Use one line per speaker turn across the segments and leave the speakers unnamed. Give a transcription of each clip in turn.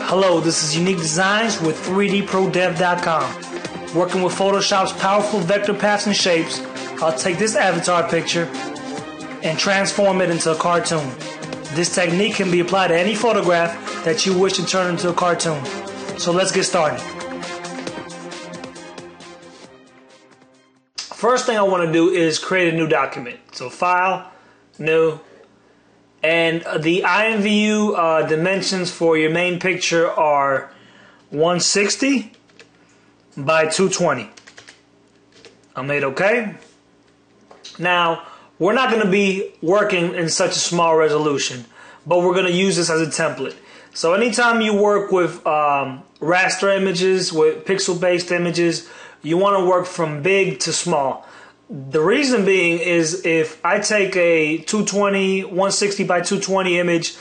Hello, this is Unique Designs with 3dprodev.com. Working with Photoshop's powerful vector paths and shapes, I'll take this avatar picture and transform it into a cartoon. This technique can be applied to any photograph that you wish to turn into a cartoon. So let's get started. First thing I want to do is create a new document. So File, New, and the INVU dimensions for your main picture are 160 by 220. I made OK. Now, we're not going to be working in such a small resolution, but we're going to use this as a template. So anytime you work with raster images, with pixel-based images, you want to work from big to small. The reason being is if I take a 160 by 220 image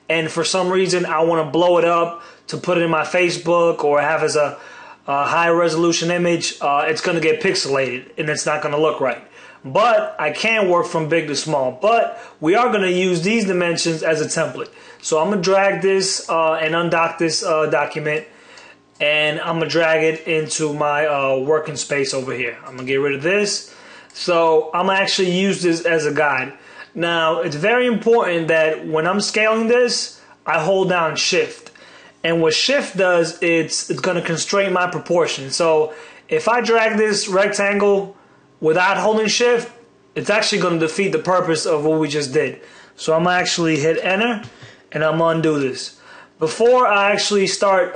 and for some reason I want to blow it up to put it in my Facebook or have as a high resolution image, it's going to get pixelated and it's not going to look right. But I can work from big to small. But we are going to use these dimensions as a template. So I'm going to drag this and undock this document, and I'm going to drag it into my working space over here. I'm going to get rid of this. So I'm going to actually use this as a guide. Now, it's very important that when I'm scaling this, I hold down Shift. And what Shift does, it's going to constrain my proportion. So if I drag this rectangle without holding Shift, it's actually going to defeat the purpose of what we just did. So I'm going to actually hit Enter, and I'm going to undo this. Before I actually start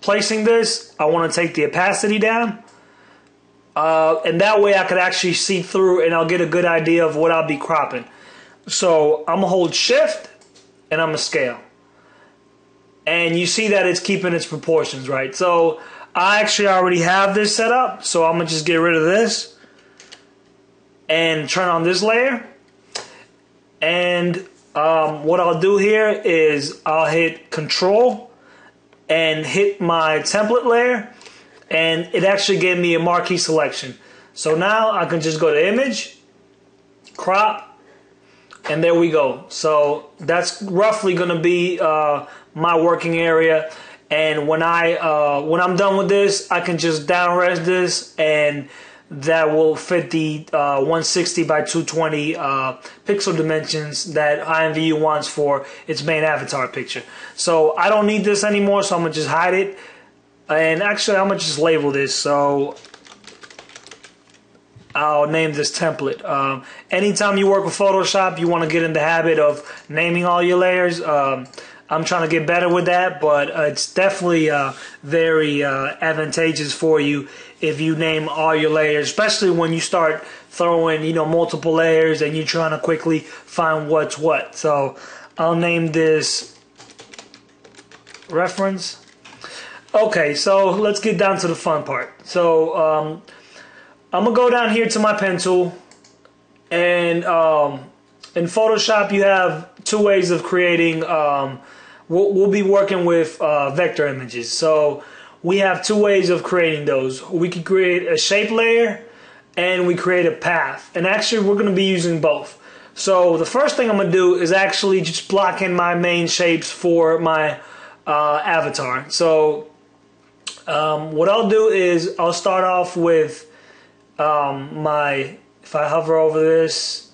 placing this, I want to take the opacity down. And that way I could actually see through and I'll get a good idea of what I'll be cropping. So I'm going to hold Shift and I'm going to scale. And you see that it's keeping its proportions, right? So I actually already have this set up. So I'm going to just get rid of this and turn on this layer. And what I'll do here is I'll hit Control and hit my template layer. And it actually gave me a marquee selection. So now I can just go to Image, Crop, and there we go. So that's roughly going to be my working area. And when I'm done with this, I can just down-res this, and that will fit the 160 by 220 pixel dimensions that INVU wants for its main avatar picture. So I don't need this anymore, so I'm going to just hide it. And actually, I'm going to just label this, so I'll name this template. Anytime you work with Photoshop, you want to get in the habit of naming all your layers. I'm trying to get better with that, but it's definitely very advantageous for you if you name all your layers, especially when you start throwing, multiple layers and you're trying to quickly find what's what. So I'll name this Reference. Okay, so let's get down to the fun part. So I'm going to go down here to my pen tool. And in Photoshop, you have two ways of creating. We'll be working with vector images. So we have two ways of creating those. We can create a shape layer and we create a path. And actually, we're going to be using both. So the first thing I'm going to do is actually just block in my main shapes for my avatar. So what I'll do is I'll start off with if I hover over this.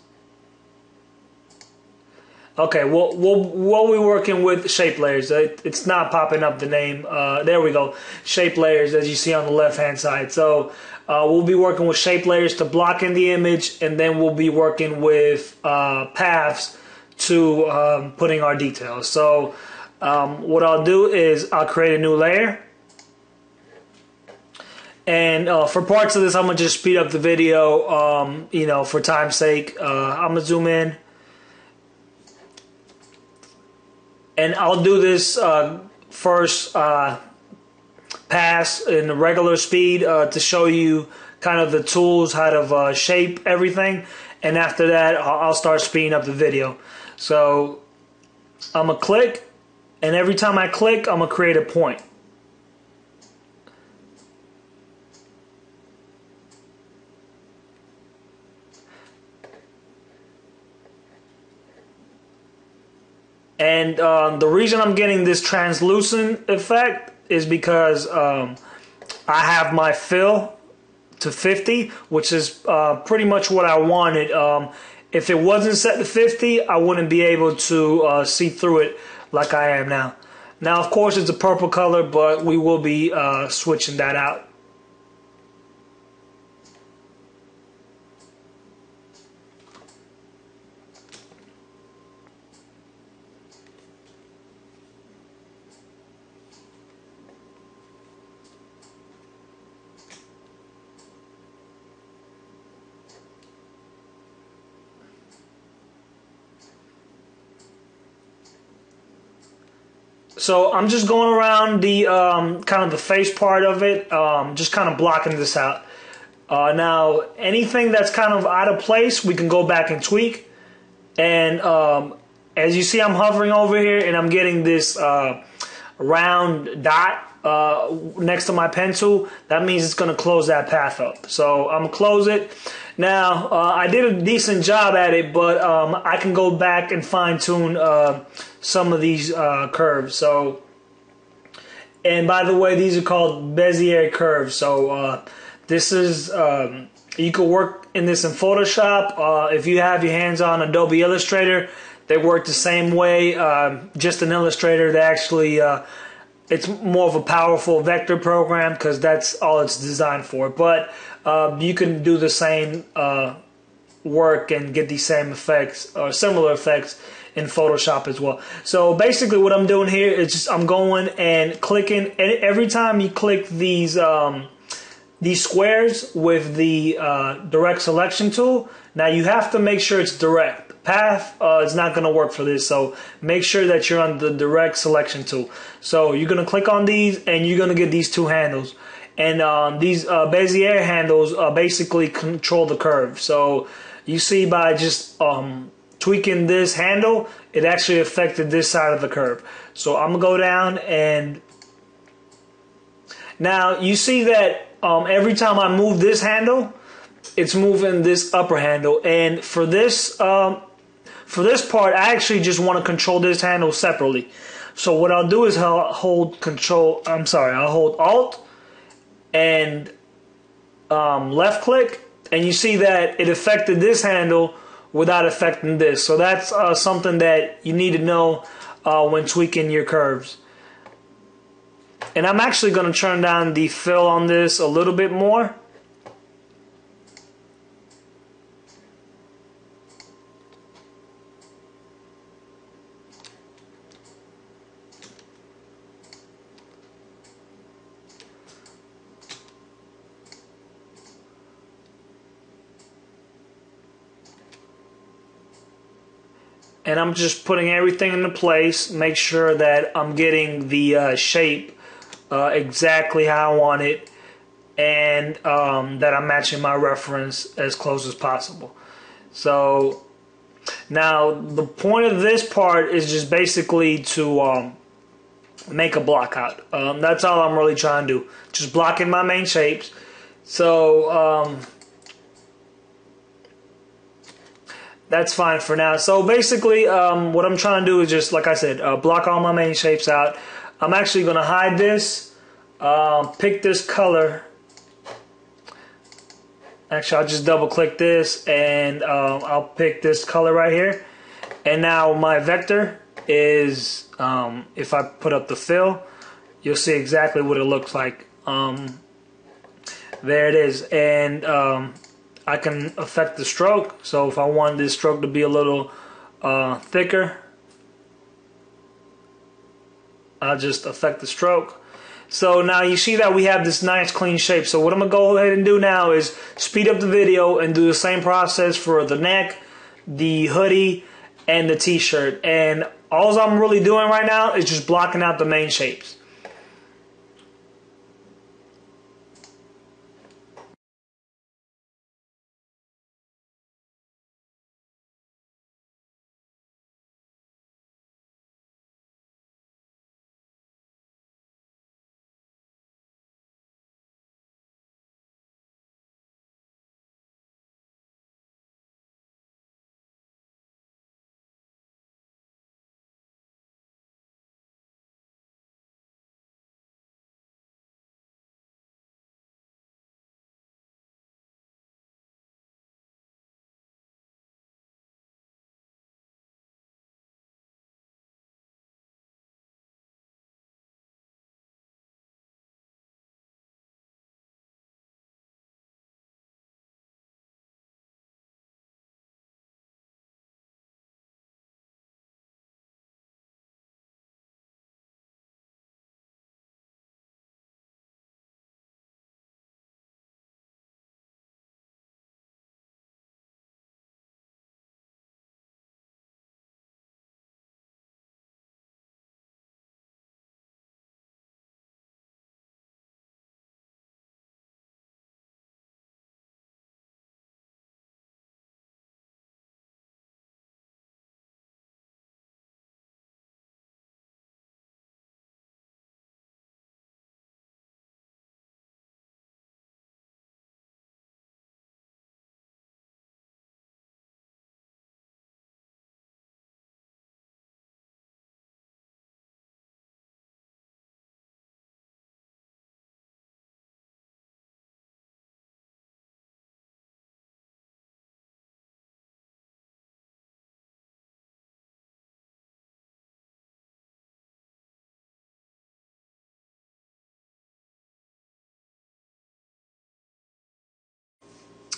Okay, we'll be working with shape layers. It's not popping up the name. There we go. Shape layers, as you see on the left hand side. So we'll be working with shape layers to block in the image, and then we'll be working with paths to putting our details. So what I'll do is I'll create a new layer. And for parts of this, I'm going to just speed up the video, for time's sake. I'm going to zoom in. And I'll do this first pass in the regular speed to show you kind of the tools, how to shape everything. And after that, I'll start speeding up the video. So I'm going to click. And every time I click, I'm going to create a point. And the reason I'm getting this translucent effect is because I have my fill to 50, which is pretty much what I wanted. If it wasn't set to 50, I wouldn't be able to see through it like I am now. Now, of course, it's a purple color, but we will be switching that out. So I'm just going around the kind of the face part of it, just kind of blocking this out. Now, anything that's kind of out of place, we can go back and tweak. And as you see, I'm hovering over here and I'm getting this round dot next to my pen tool. That means it's going to close that path up. So I'm going to close it. Now, I did a decent job at it, but I can go back and fine tune some of these curves. So, and by the way, these are called Bezier curves. So this is, you can work in this in Photoshop. If you have your hands on Adobe Illustrator, they work the same way. Just an Illustrator, they actually, it's more of a powerful vector program because that's all it's designed for. But you can do the same work and get these same effects or similar effects in Photoshop as well. So basically what I'm doing here is just I'm going and clicking, and every time you click these squares with the direct selection tool, now you have to make sure it's direct. Path is not going to work for this, so make sure that you're on the direct selection tool. So you're going to click on these and you're going to get these two handles. And these Bezier handles basically control the curve. So you see by just tweaking this handle, it actually affected this side of the curve. So I'm going to go down, and now you see that every time I move this handle, it's moving this upper handle. And for this part, I actually just want to control this handle separately. So what I'll do is I'll hold Alt and left click, and you see that it affected this handle without affecting this. So that's something that you need to know when tweaking your curves. And I'm actually going to turn down the fill on this a little bit more. And I'm just putting everything into place, make sure that I'm getting the shape exactly how I want it, and that I'm matching my reference as close as possible. So now the point of this part is just basically to make a block out. That's all I'm really trying to do, just blocking my main shapes. So that's fine for now. So basically what I'm trying to do is just, like I said, block all my main shapes out. I'm actually going to hide this, pick this color. Actually, I'll just double click this, and I'll pick this color right here. And now my vector is, if I put up the fill, you'll see exactly what it looks like. There it is. And I can affect the stroke. So if I want this stroke to be a little thicker, I'll just affect the stroke. So now you see that we have this nice clean shape. So what I'm going to go ahead and do now is speed up the video and do the same process for the neck, the hoodie, and the t-shirt. And all I'm really doing right now is just blocking out the main shapes.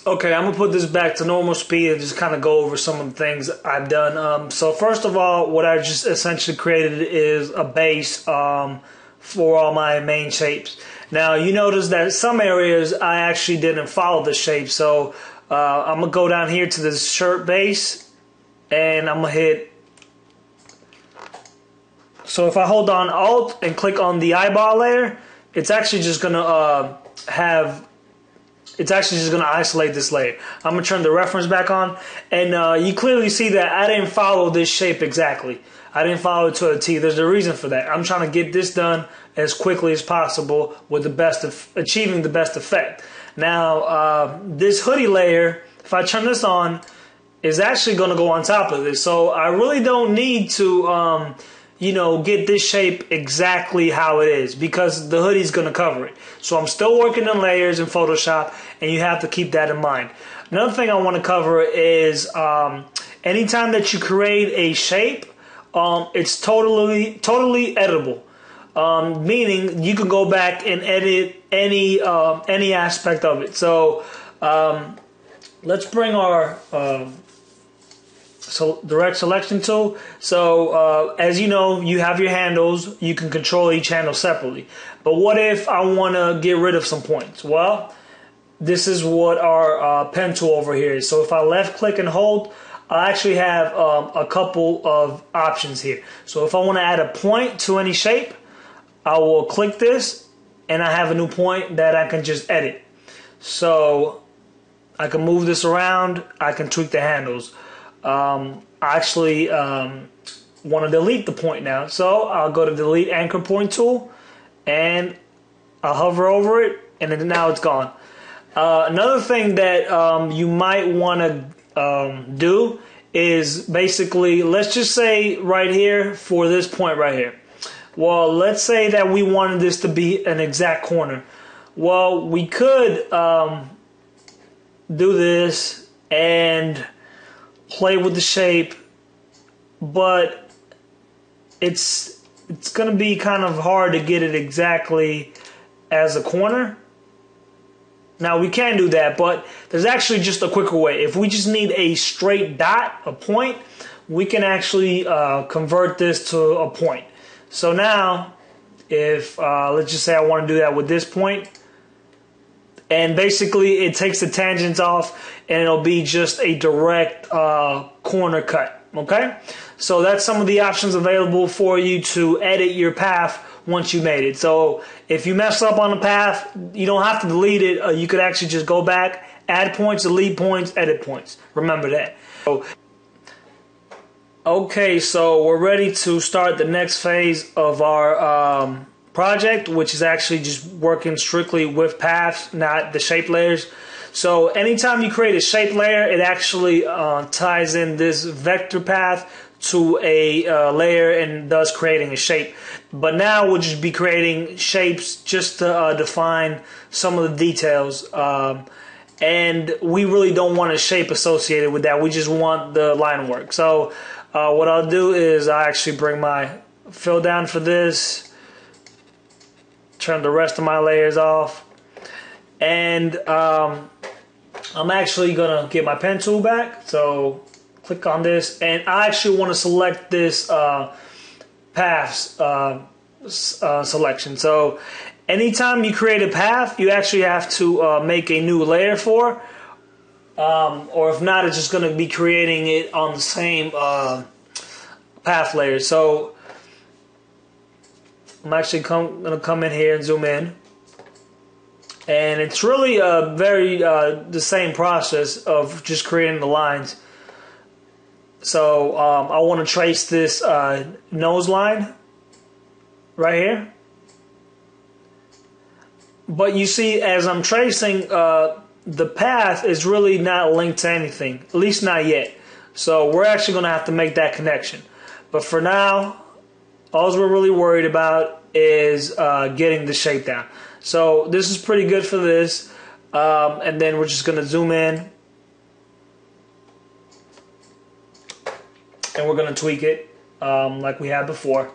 Okay, I'm gonna put this back to normal speed and just kind of go over some of the things I've done. So first of all, what I just essentially created is a base for all my main shapes. Now you notice that some areas I actually didn't follow the shape, so I'm gonna go down here to this shirt base and I'm gonna hit. So if I hold on Alt and click on the eyeball layer, it's actually just gonna isolate this layer. I'm gonna turn the reference back on, and you clearly see that I didn't follow this shape exactly. I didn't follow it to a T. There's a reason for that. I'm trying to get this done as quickly as possible with achieving the best effect. Now, this hoodie layer, if I turn this on, is actually going to go on top of this. So I really don't need to, get this shape exactly how it is because the hoodie is going to cover it. So I'm still working on layers in Photoshop, and you have to keep that in mind. Another thing I want to cover is anytime that you create a shape, it's totally editable. Meaning you can go back and edit any aspect of it. So let's bring our direct selection tool. So as you know, you have your handles. You can control each handle separately. But what if I want to get rid of some points? Well, this is what our pen tool over here is. So if I left click and hold, I actually have a couple of options here. So if I want to add a point to any shape, I will click this and I have a new point that I can just edit. So I can move this around, I can tweak the handles. I actually want to delete the point now, so I'll go to delete anchor point tool and I'll hover over it, and then now it's gone. Another thing that you might want to do is basically, let's just say right here for this point right here. Well, let's say that we wanted this to be an exact corner. Well, we could do this and play with the shape, but it's going to be kind of hard to get it exactly as a corner. Now we can do that, but there's actually just a quicker way. If we just need a straight dot, a point, we can actually convert this to a point. So now, if let's just say I want to do that with this point, and basically it takes the tangents off and it'll be just a direct corner cut. Okay, so that's some of the options available for you to edit your path once you made it. So if you mess up on the path, you don't have to delete it. You could actually just go back, add points, delete points, edit points. Remember that. Okay, so we're ready to start the next phase of our project, which is actually just working strictly with paths, not the shape layers. So anytime you create a shape layer, it actually ties in this vector path to a layer and thus creating a shape. But now we'll just be creating shapes just to define some of the details. And we really don't want a shape associated with that. We just want the line work. So what I'll do is I actually bring my fill down for this, turn the rest of my layers off, and I'm actually gonna get my pen tool back. So click on this, and I actually want to select this paths selection. So anytime you create a path, you actually have to make a new layer for, or if not, it's just going to be creating it on the same path layer. So I'm actually going to come in here and zoom in, and it's really very the same process of just creating the lines. So I want to trace this nose line right here. But you see, as I'm tracing, the path is really not linked to anything, at least not yet. So we're actually going to have to make that connection. But for now, all we're really worried about is getting the shape down. So this is pretty good for this. And then we're just going to zoom in. And we're going to tweak it like we had before.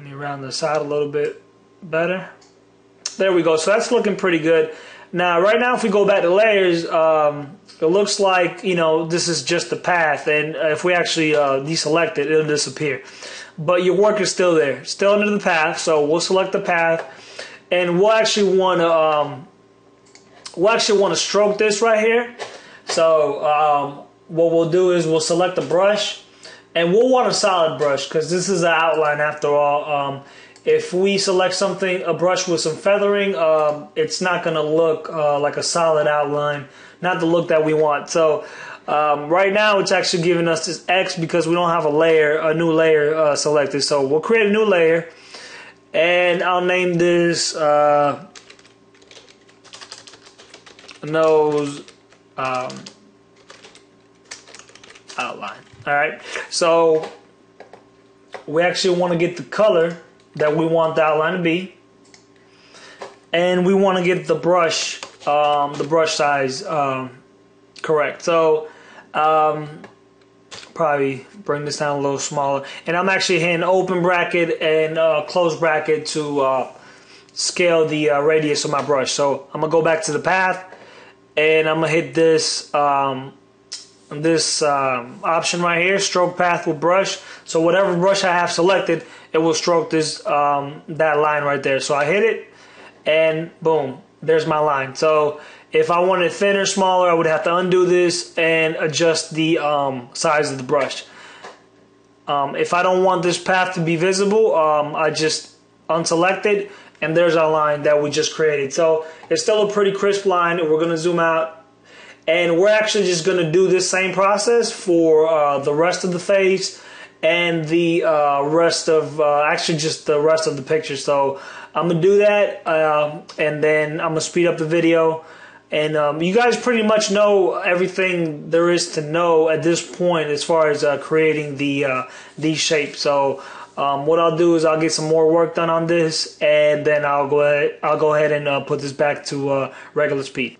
Let me round this out a little bit better. There we go. So that's looking pretty good. Now, right now, if we go back to layers, it looks like, you know, this is just the path. And if we actually deselect it, it'll disappear. But your work is still there, still under the path. So we'll select the path, and we'll actually want to stroke this right here. So what we'll do is we'll select the brush, and we'll want a solid brush because this is an outline after all. If we select a brush with some feathering, it's not going to look like a solid outline, not the look that we want. So right now it's actually giving us this X because we don't have a new layer selected. So we'll create a new layer, and I'll name this nose outline. All right, so we actually want to get the color that we want the outline to be, and we want to get the brush size correct. So probably bring this down a little smaller, and I'm actually hitting open bracket and close bracket to scale the radius of my brush. So I'm gonna go back to the path, and I'm gonna hit this option right here, stroke path with brush. So whatever brush I have selected, it will stroke this that line right there. So I hit it, and boom, there's my line. So if I wanted it thinner, smaller, I would have to undo this and adjust the size of the brush. If I don't want this path to be visible, I just unselect it, and there's our line that we just created. So it's still a pretty crisp line. We're going to zoom out. And we're actually just going to do this same process for the rest of the face and the rest of, actually just the rest of the picture. So I'm going to do that, and then I'm going to speed up the video. And you guys pretty much know everything there is to know at this point as far as creating these shapes. So what I'll do is I'll get some more work done on this, and then I'll go ahead and put this back to regular speed.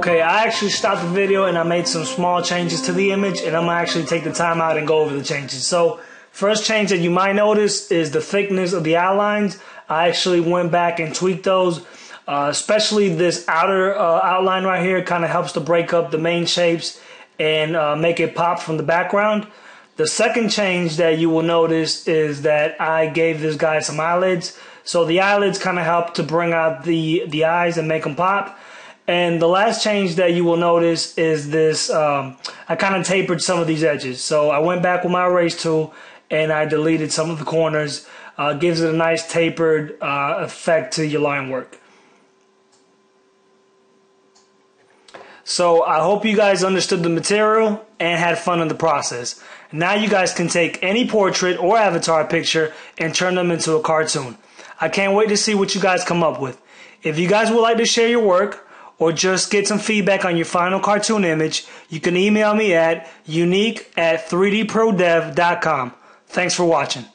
Okay, I actually stopped the video and I made some small changes to the image, and I'm gonna actually take the time out and go over the changes. So, first change that you might notice is the thickness of the outlines. I actually went back and tweaked those, especially this outer outline right here. Kind of helps to break up the main shapes and make it pop from the background. The second change that you will notice is that I gave this guy some eyelids. So the eyelids kind of help to bring out the eyes and make them pop. And the last change that you will notice is this, I kind of tapered some of these edges. So I went back with my erase tool and I deleted some of the corners. Gives it a nice tapered effect to your line work. So I hope you guys understood the material and had fun in the process. Now you guys can take any portrait or avatar picture and turn them into a cartoon. I can't wait to see what you guys come up with. If you guys would like to share your work, or just get some feedback on your final cartoon image, you can email me at unique@3dprodev.com. Thanks for watching.